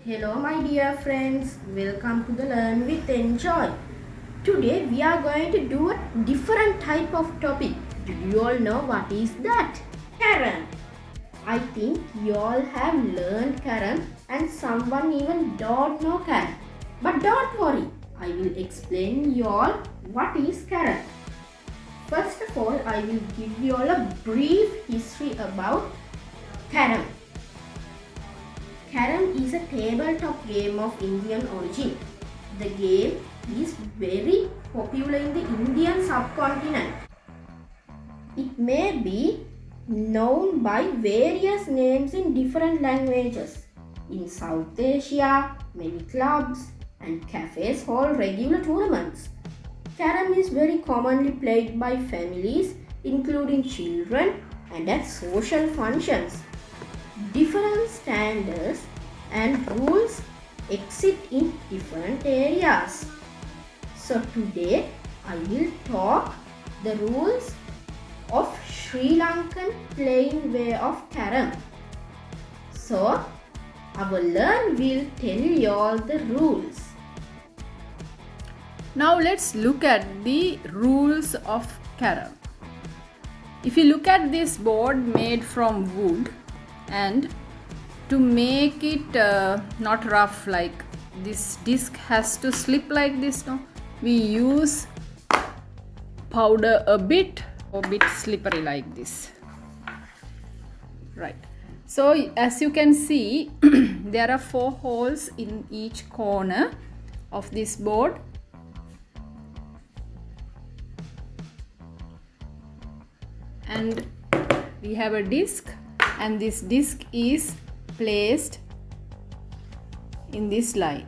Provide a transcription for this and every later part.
Hello my dear friends, welcome to the Learn with Enjoy. Today we are going to do a different type of topic. Do you all know what is that? Carrom. I think you all have learned Carrom and someone even don't know Carrom. But don't worry, I will explain you all what is Carrom. First of all, I will give you all a brief history about Carrom. Carrom is a tabletop game of Indian origin. The game is very popular in the Indian subcontinent. It may be known by various names in different languages. In South Asia, many clubs and cafes hold regular tournaments. Carrom is very commonly played by families, including children, and at social functions. Different standards and rules exist in different areas. So today I will talk the rules of Sri Lankan playing way of Carrom. So our learn will tell you all the rules. Now let's look at the rules of Carrom. If you look at this board made from wood, and to make it not rough, like this disc has to slip like this, no? We use powder a bit slippery like this, right? So as you can see there are 4 holes in each corner of this board, and we have a disc, and this disc is placed in this line.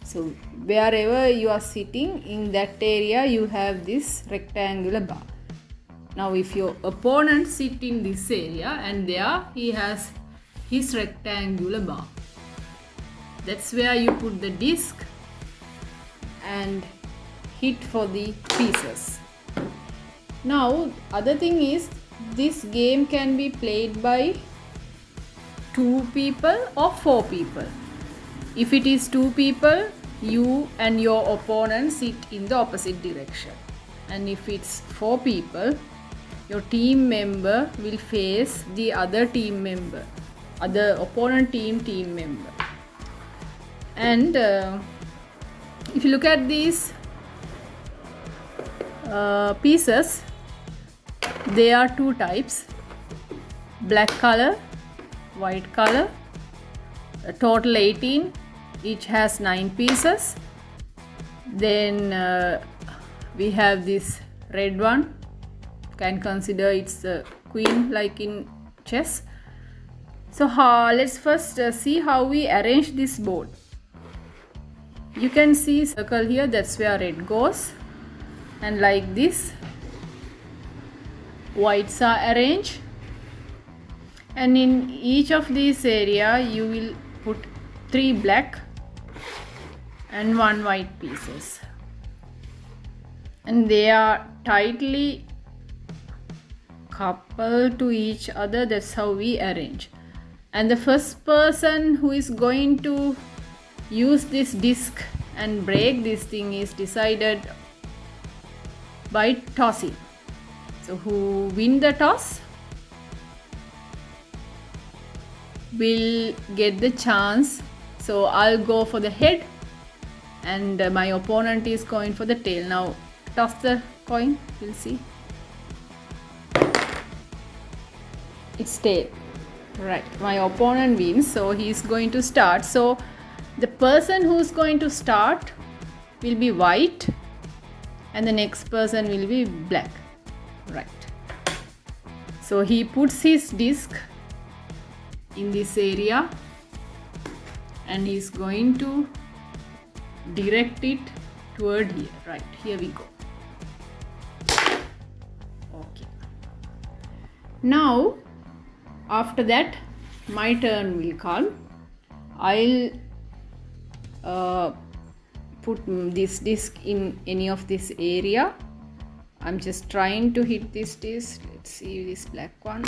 So wherever you are sitting in that area, you have this rectangular bar. Now if your opponent sit in this area, and there he has his rectangular bar, that's where you put the disc and hit for the pieces. Now other thing is, this game can be played by 2 people or 4 people. If it is 2 people, you and your opponent sit in the opposite direction. And if it's 4 people, your team member will face the other team member, other opponent team member. And if you look at these pieces, there are 2 types: black color, white color. A total 18, each has 9 pieces. Then we have this red one, can consider it's a queen like in chess. So let's first see how we arrange this board. You can see circle here, that's where red goes, and like this whites are arranged, and in each of these area you will put 3 black and 1 white pieces, and they are tightly coupled to each other. That's how we arrange. And the first person who is going to use this disc and break this thing is decided by tossing. So who win the toss will get the chance. So I'll go for the head, and my opponent is going for the tail. Now toss the coin, we'll see. It's tail, right? My opponent wins, so he's going to start. So the person who's going to start will be white, and the next person will be black, right? So he puts his disc in this area, and he's going to direct it toward here, right? Here we go. Okay. Now after that my turn will come. I'll put this disc in any of this area. I'm just trying to hit this disc. Let's see this black one.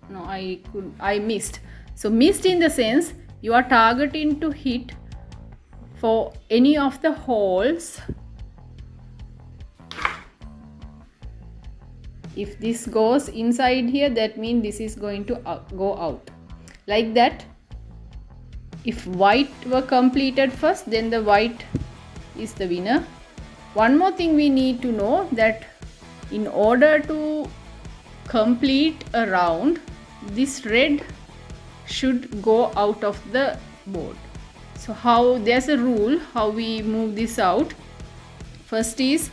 No, I missed. So missed in the sense you are targeting to hit for any of the holes. If this goes inside here, that means this is going to go out. Like that. If white were completed first, then the white is the winner. One more thing we need to know, that in order to complete a round, this red should go out of the board. So there's a rule how we move this out. First is,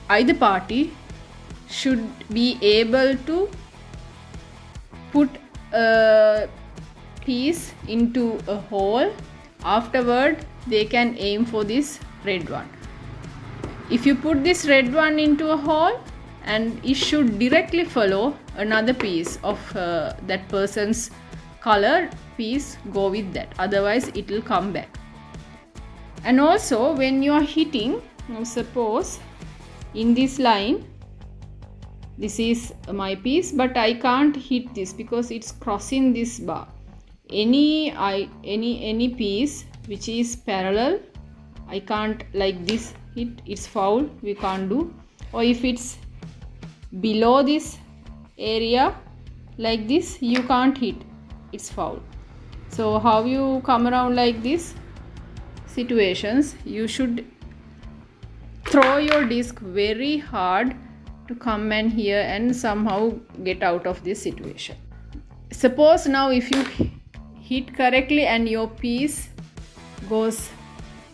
either party should be able to put a piece into a hole. Afterward, they can aim for this red one. If you put this red one into a hole, and it should directly follow another piece of that person's color piece, go with that, otherwise it will come back. And also when you are hitting, now suppose in this line, this is my piece, but I can't hit this because it's crossing this bar. Any piece which is parallel, I can't like this hit, it's foul, we can't do. Or if it's below this area like this, you can't hit, it's foul. So how you come around like this situations, you should throw your disc very hard to come and here and somehow get out of this situation. Suppose now if you hit correctly and your piece goes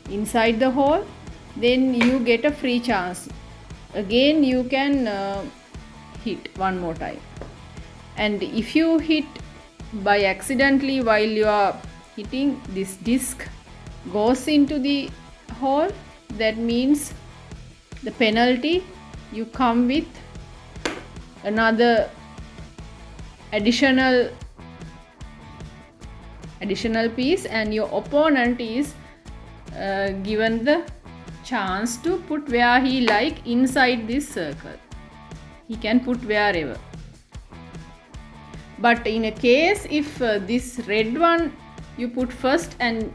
inside the hole, then you get a free chance. Again you can hit one more time. And if you hit by accidentally while you are hitting, this disc goes into the hole, that means the penalty, you come with another additional piece, and your opponent is given the chance to put where he like inside this circle. He can put wherever. But in a case if this red one you put first and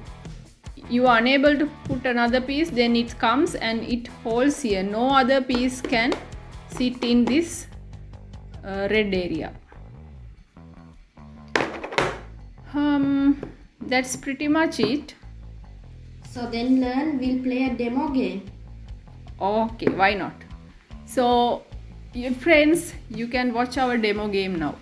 you are unable to put another piece, then it comes and it holds here. No other piece can sit in this red area. That's pretty much it. So then we'll play a demo game. Okay, why not? So, your friends, you can watch our demo game now.